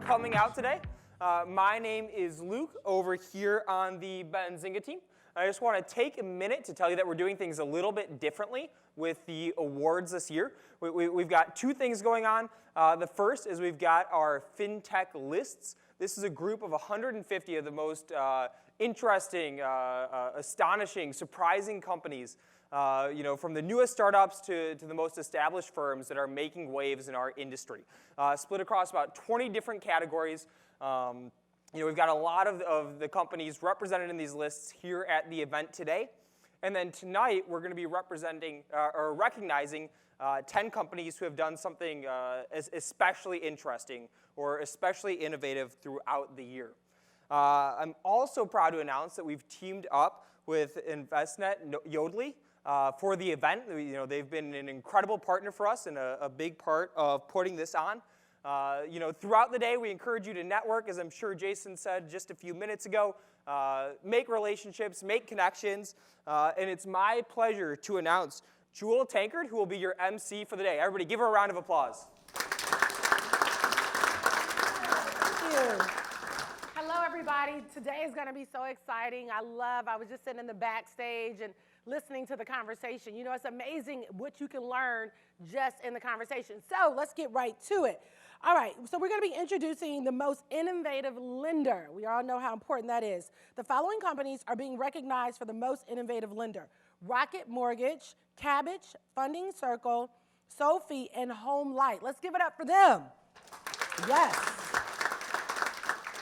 coming out today. My name is Luke over here on the Benzinga team. I just want to take a minute to tell you that we're doing things a little bit differently with the awards this year. We've got two things going on. The first is we've got our Fintech lists. This is a group of 150 of the most interesting, astonishing, surprising companies, from the newest startups to the most established firms that are making waves in our industry. Split across about 20 different categories. We've got a lot of the companies represented in these lists here at the event today. And then tonight, we're going to be representing or recognizing 10 companies who have done something especially interesting or especially innovative throughout the year. I'm also proud to announce that we've teamed up with Investnet Yodlee for the event. They've been an incredible partner for us and a big part of putting this on. Throughout the day, we encourage you to network, as I'm sure Jason said just a few minutes ago. Make relationships, make connections, and it's my pleasure to announce Jewel Tankard, who will be your MC for the day. Everybody give her a round of applause. Thank you. Hello, everybody. Today is going to be so exciting. I was just sitting in the backstage and listening to the conversation. It's amazing what you can learn just in the conversation. So let's get right to it. All right, so we're going to be introducing the most innovative lender. We all know how important that is. The following companies are being recognized for the most innovative lender: Rocket Mortgage, Cabbage, Funding Circle, Sophie, and Home Light. Let's give it up for them. Yes.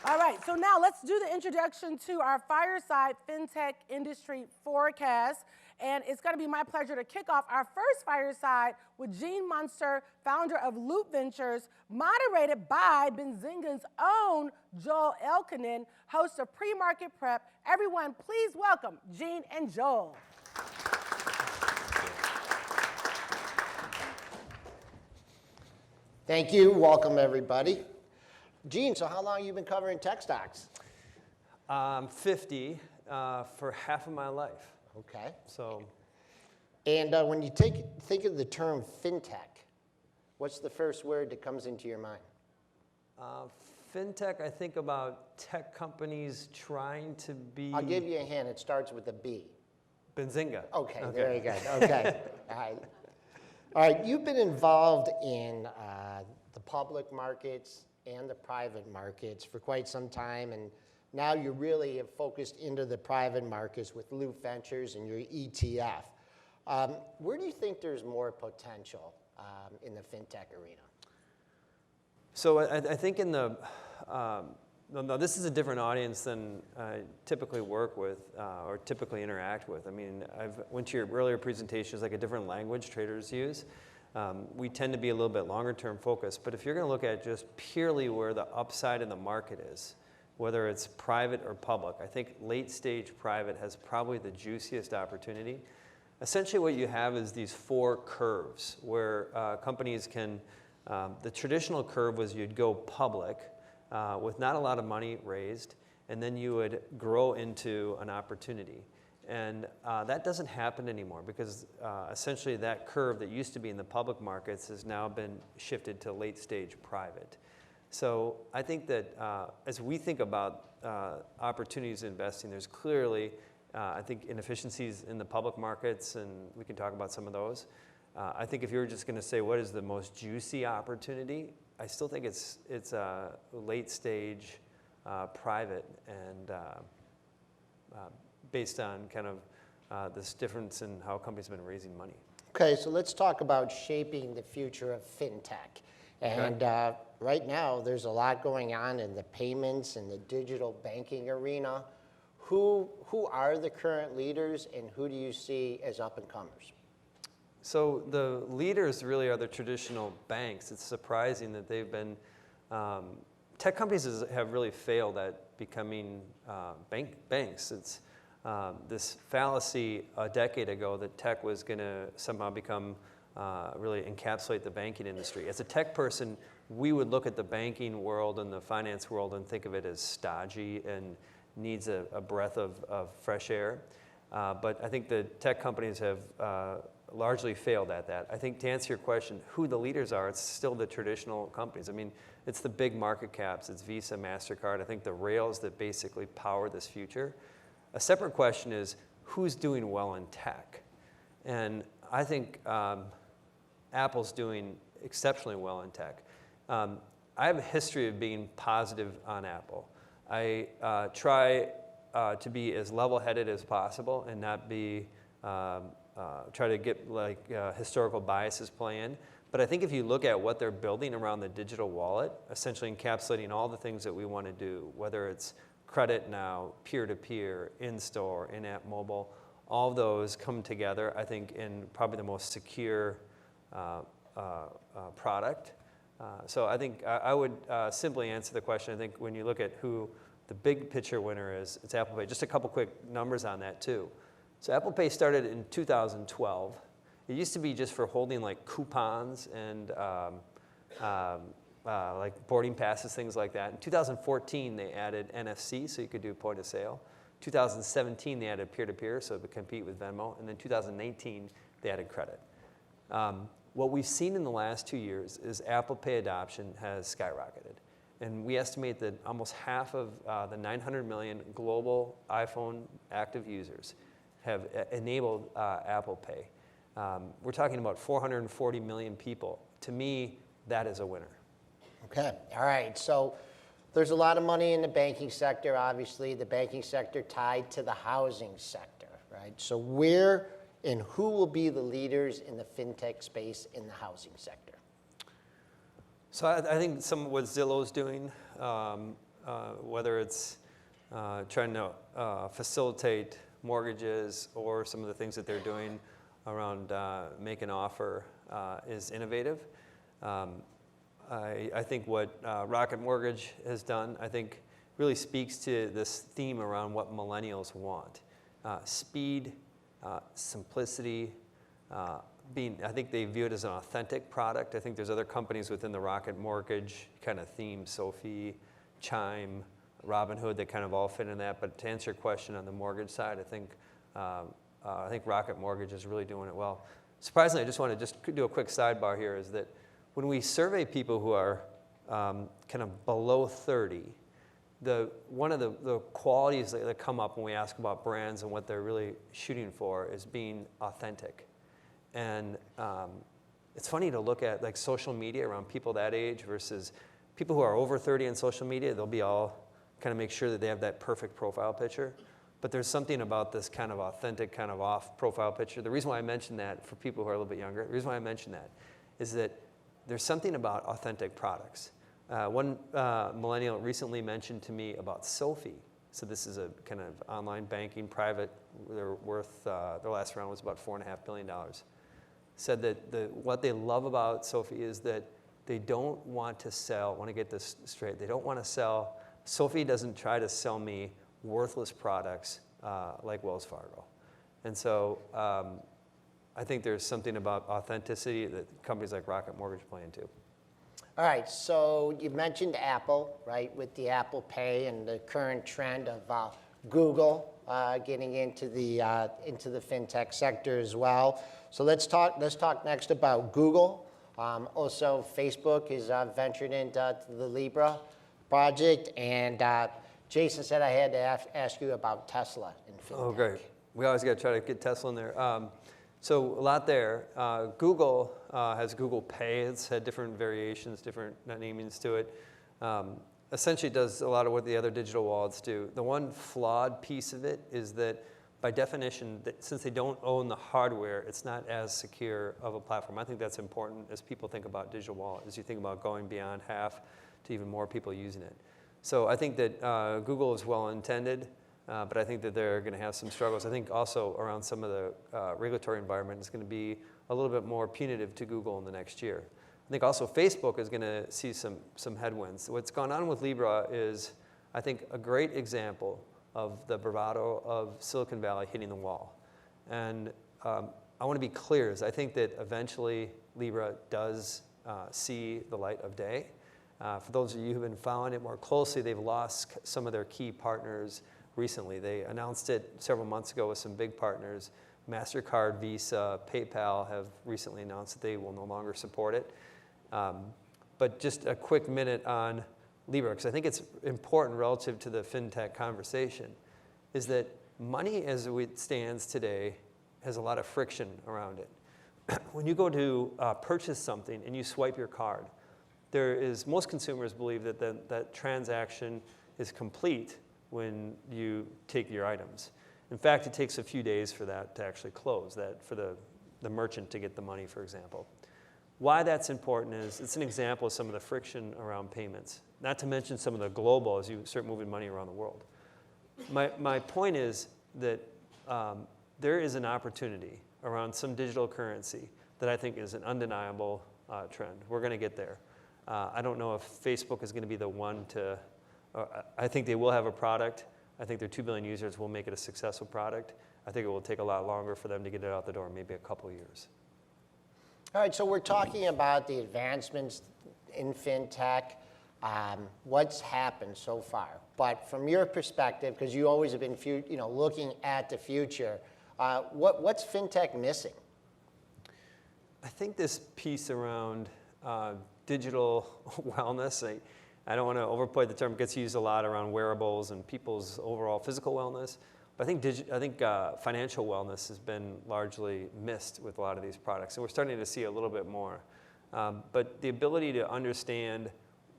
All right, so now let's do the introduction to our Fireside Fintech Industry Forecast. And it's going to be my pleasure to kick off our first Fireside with Gene Munster, founder of Loop Ventures, moderated by Benzinga's own Joel Elkinen, host of Pre-Market Prep. Everyone, please welcome Gene and Joel. Thank you. Welcome, everybody. Gene, so how long have you been covering tech stocks? 50 for half of my life. Okay. So, and when you think of the term fintech, what's the first word that comes into your mind? Fintech, I think about tech companies trying to be... I'll give you a hint. It starts with a B. Benzinga. Okay, very good. Okay. All right. All right, you've been involved in the public markets and the private markets for quite some time, and now you really have focused into the private markets with Loop Ventures and your ETF. Where do you think there's more potential in the fintech arena? So I think in the, no, this is a different audience than I typically work with or typically interact with. I mean, I've went to your earlier presentations, like a different language traders use. We tend to be a little bit longer term focused, but if you're going to look at just purely where the upside in the market is, whether it's private or public, I think late stage private has probably the juiciest opportunity. Essentially what you have is these four curves where companies can, the traditional curve was you'd go public with not a lot of money raised, and then you would grow into an opportunity. And that doesn't happen anymore because essentially that curve that used to be in the public markets has now been shifted to late stage private. So I think that as we think about opportunities in investing, there's clearly, I think, inefficiencies in the public markets, and we can talk about some of those. I think if you were just going to say what is the most juicy opportunity, I still think it's late stage private and based on kind of this difference in how companies have been raising money. Okay, so let's talk about shaping the future of fintech. And right now, there's a lot going on in the payments and the digital banking arena. Who are the current leaders, and who do you see as up-and-comers? So the leaders really are the traditional banks. It's surprising that they've been, tech companies have really failed at becoming banks. It's this fallacy a decade ago that tech was going to somehow become really encapsulate the banking industry. As a tech person, we would look at the banking world and the finance world and think of it as stodgy and needs a breath of fresh air. But I think the tech companies have largely failed at that. I think to answer your question, who the leaders are, it's still the traditional companies. I mean, it's the big market caps, it's Visa, MasterCard, I think the rails that basically power this future. A separate question is, who's doing well in tech? And I think Apple's doing exceptionally well in tech. I have a history of being positive on Apple. I try to be as level-headed as possible and not be, try to get like historical biases play in. But I think if you look at what they're building around the digital wallet, essentially encapsulating all the things that we want to do, whether it's credit now, peer-to-peer, in-store, in-app mobile, all of those come together, I think, in probably the most secure product. So I think I would simply answer the question. I think when you look at who the big picture winner is, it's Apple Pay. Just a couple quick numbers on that too. So Apple Pay started in 2012. It used to be just for holding like coupons and like boarding passes, things like that. In 2014, they added NFC, so you could do point of sale. 2017, they added peer-to-peer, so it would compete with Venmo. And then 2018, they added credit. What we've seen in the last 2 years is Apple Pay adoption has skyrocketed. And we estimate that almost half of the 900 million global iPhone active users have enabled Apple Pay. We're talking about 440 million people. To me, that is a winner. Okay, all right. So there's a lot of money in the banking sector, obviously. The banking sector tied to the housing sector, right? So where and who will be the leaders in the fintech space in the housing sector? So I think some of what Zillow's doing, whether it's trying to facilitate mortgages or some of the things that they're doing around make an offer is innovative. I think what Rocket Mortgage has done, I think really speaks to this theme around what millennials want. Speed, simplicity, I think they view it as an authentic product. I think there's other companies within the Rocket Mortgage kind of theme, Sophie, Chime, Robinhood, that kind of all fit in that. But to answer your question on the mortgage side, I think Rocket Mortgage is really doing it well. Surprisingly, I just want to do a quick sidebar here, is that when we survey people who are kind of below 30, one of the qualities that come up when we ask about brands and what they're really shooting for is being authentic. And it's funny to look at like social media around people that age versus people who are over 30 in social media. They'll be all kind of make sure that they have that perfect profile picture. But there's something about this kind of authentic, kind of off profile picture. The reason why I mention that for people who are a little bit younger, the reason why I mention that is that there's something about authentic products. One millennial recently mentioned to me about Sophie. So this is a kind of online banking, private. They're worth, their last round was about $4.5 billion. Said that what they love about Sophie is that they don't want to sell, I want to get this straight, they don't want to sell, Sophie doesn't try to sell me worthless products like Wells Fargo. And so I think there's something about authenticity that companies like Rocket Mortgage play into. All right, so you mentioned Apple, right, with the Apple Pay and the current trend of Google getting into the fintech sector as well. So let's talk next about Google. Also, Facebook is ventured into the Libra project, and Jason said I had to ask you about Tesla in fintech. Oh, great. We always got to try to get Tesla in there. So a lot there. Google has Google Pay. It's had different variations, different namings to it. Essentially it does a lot of what the other digital wallets do. The one flawed piece of it is that by definition, since they don't own the hardware, it's not as secure of a platform. I think that's important as people think about digital wallet, as you think about going beyond half to even more people using it. So I think that Google is well intended. But I think that they're going to have some struggles. I think also around some of the regulatory environment is going to be a little bit more punitive to Google in the next year. I think also Facebook is going to see some headwinds. What's gone on with Libra is, I think, a great example of the bravado of Silicon Valley hitting the wall. And I want to be clear, is I think that eventually Libra does see the light of day. For those of you who've been following it more closely, they've lost some of their key partners recently. They announced it several months ago with some big partners, MasterCard, Visa, PayPal have recently announced that they will no longer support it. But just a quick minute on Libra, because I think it's important relative to the fintech conversation, is that money as it stands today has a lot of friction around it. When you go to purchase something and you swipe your card, most consumers believe that that transaction is complete when you take your items. In fact, it takes a few days for that to actually close, for the merchant to get the money, for example. Why that's important is it's an example of some of the friction around payments, not to mention some of the global as you start moving money around the world. My point is that there is an opportunity around some digital currency that I think is an undeniable trend. We're going to get there. I don't know if Facebook is going to be the one to, I think they will have a product. I think their 2 billion users will make it a successful product. I think it will take a lot longer for them to get it out the door, maybe a couple of years. All right, so we're talking about the advancements in fintech, what's happened so far. But from your perspective, because you always have been looking at the future, what's fintech missing? I think this piece around digital wellness, I don't want to overplay the term, it gets used a lot around wearables and people's overall physical wellness. But I think financial wellness has been largely missed with a lot of these products. And we're starting to see a little bit more. But the ability to understand,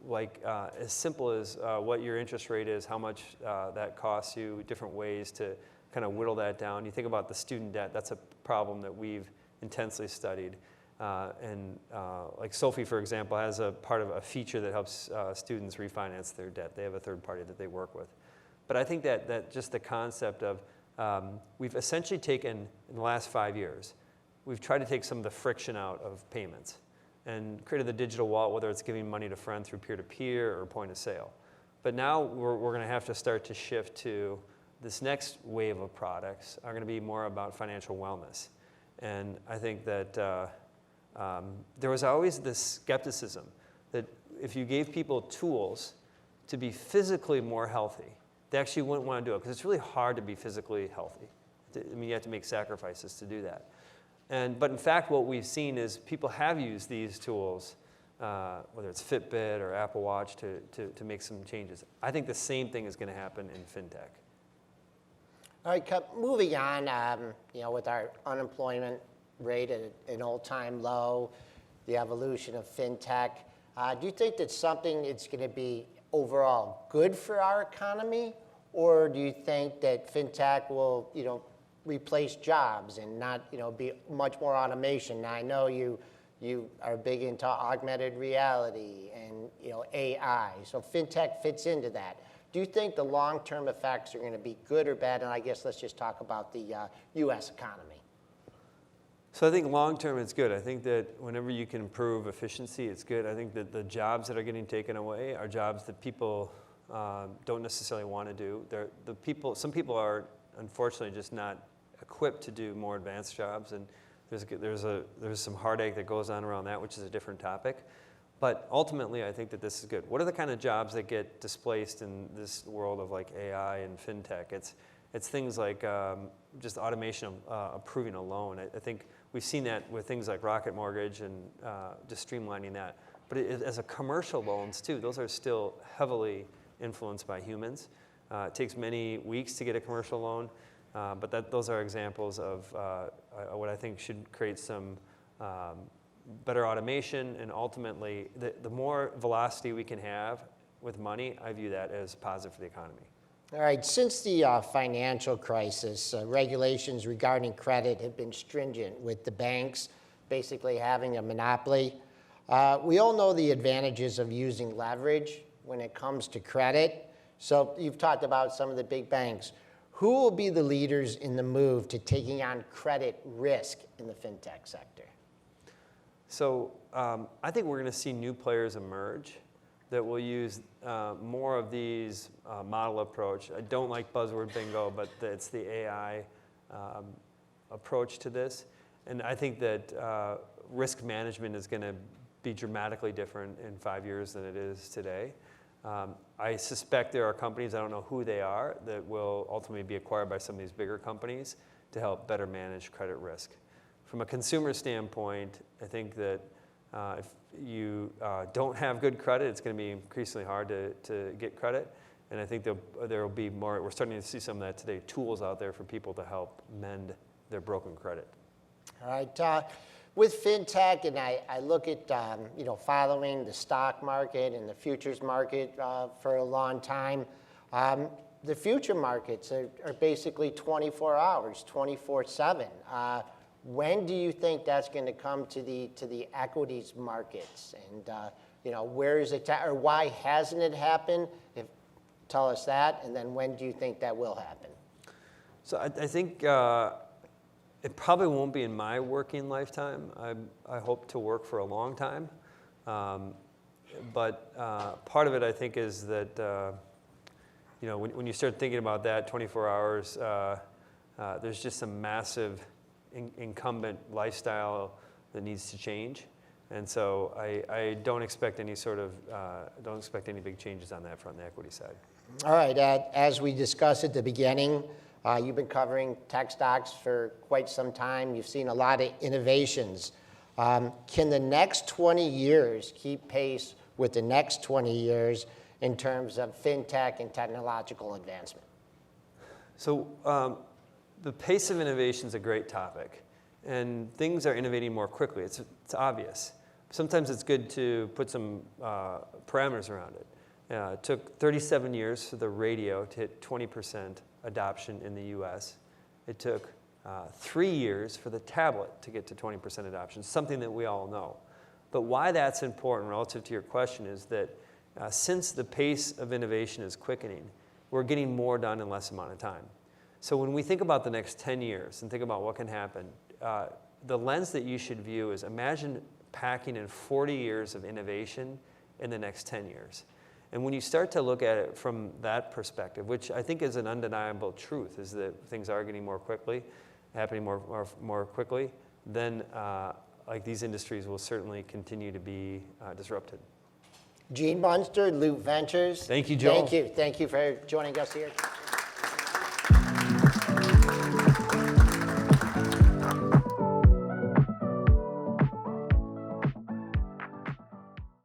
as simple as what your interest rate is, how much that costs you, different ways to kind of whittle that down. You think about the student debt, that's a problem that we've intensely studied. Like Sophie, for example, has a part of a feature that helps students refinance their debt. They have a third party that they work with. But I think that just the concept of, we've essentially taken, in the last 5 years, we've tried to take some of the friction out of payments and created the digital wallet, whether it's giving money to friends through peer-to-peer or point of sale. But now we're going to have to start to shift to this next wave of products are going to be more about financial wellness. And I think that there was always this skepticism that if you gave people tools to be physically more healthy, they actually wouldn't want to do it, because it's really hard to be physically healthy. I mean, you have to make sacrifices to do that. But in fact, what we've seen is people have used these tools, whether it's Fitbit or Apple Watch, to make some changes. I think the same thing is going to happen in fintech. All right, moving on, with our unemployment rate at an all-time low, the evolution of fintech, do you think that's something that's going to be overall good for our economy, or do you think that fintech will, replace jobs and not, be much more automation? Now, I know you are big into augmented reality and, AI, so fintech fits into that. Do you think the long-term effects are going to be good or bad? And I guess let's just talk about the U.S. economy. So I think long-term it's good. I think that whenever you can improve efficiency, it's good. I think that the jobs that are getting taken away are jobs that people don't necessarily want to do. Some people are unfortunately just not equipped to do more advanced jobs, and there's some heartache that goes on around that, which is a different topic. But ultimately, I think that this is good. What are the kind of jobs that get displaced in this world of like AI and fintech? It's things like just automation of approving a loan. I think we've seen that with things like Rocket Mortgage and just streamlining that. But as a commercial loans too, those are still heavily influenced by humans. It takes many weeks to get a commercial loan, but those are examples of what I think should create some better automation, and ultimately, the more velocity we can have with money, I view that as positive for the economy. All right, since the financial crisis, regulations regarding credit have been stringent, with the banks basically having a monopoly. We all know the advantages of using leverage when it comes to credit. So you've talked about some of the big banks. Who will be the leaders in the move to taking on credit risk in the fintech sector? So I think we're going to see new players emerge that will use more of these model approach. I don't like buzzword bingo, but it's the AI approach to this. And I think that risk management is going to be dramatically different in 5 years than it is today. I suspect there are companies, I don't know who they are, that will ultimately be acquired by some of these bigger companies to help better manage credit risk. From a consumer standpoint, I think that if you don't have good credit, it's going to be increasingly hard to get credit. And I think there will be more, we're starting to see some of that today, tools out there for people to help mend their broken credit. All right. With fintech, and I look at following the stock market and the futures market for a long time. The future markets are basically 24 hours, 24/7. When do you think that's going to come to the equities markets? And where is it, or why hasn't it happened? Tell us that, and then when do you think that will happen? So I think it probably won't be in my working lifetime. I hope to work for a long time. But part of it, I think, is that when you start thinking about that 24 hours, there's just some massive incumbent lifestyle that needs to change. And so I don't expect any big changes on that front, the equity side. All right, as we discussed at the beginning, you've been covering tech stocks for quite some time. You've seen a lot of innovations. Can the next 20 years keep pace with the next 20 years in terms of fintech and technological advancement? So the pace of innovation is a great topic, and things are innovating more quickly. It's obvious. Sometimes it's good to put some parameters around it. It took 37 years for the radio to hit 20% adoption in the US. It took 3 years for the tablet to get to 20% adoption, something that we all know. But why that's important relative to your question is that since the pace of innovation is quickening, we're getting more done in less amount of time. So when we think about the next 10 years and think about what can happen, the lens that you should view is imagine packing in 40 years of innovation in the next 10 years. And when you start to look at it from that perspective, which I think is an undeniable truth, is that things are getting more quickly, happening more quickly, then like these industries will certainly continue to be disrupted. Gene Munster, Loop Ventures. Thank you, Joel. Thank you for joining us here.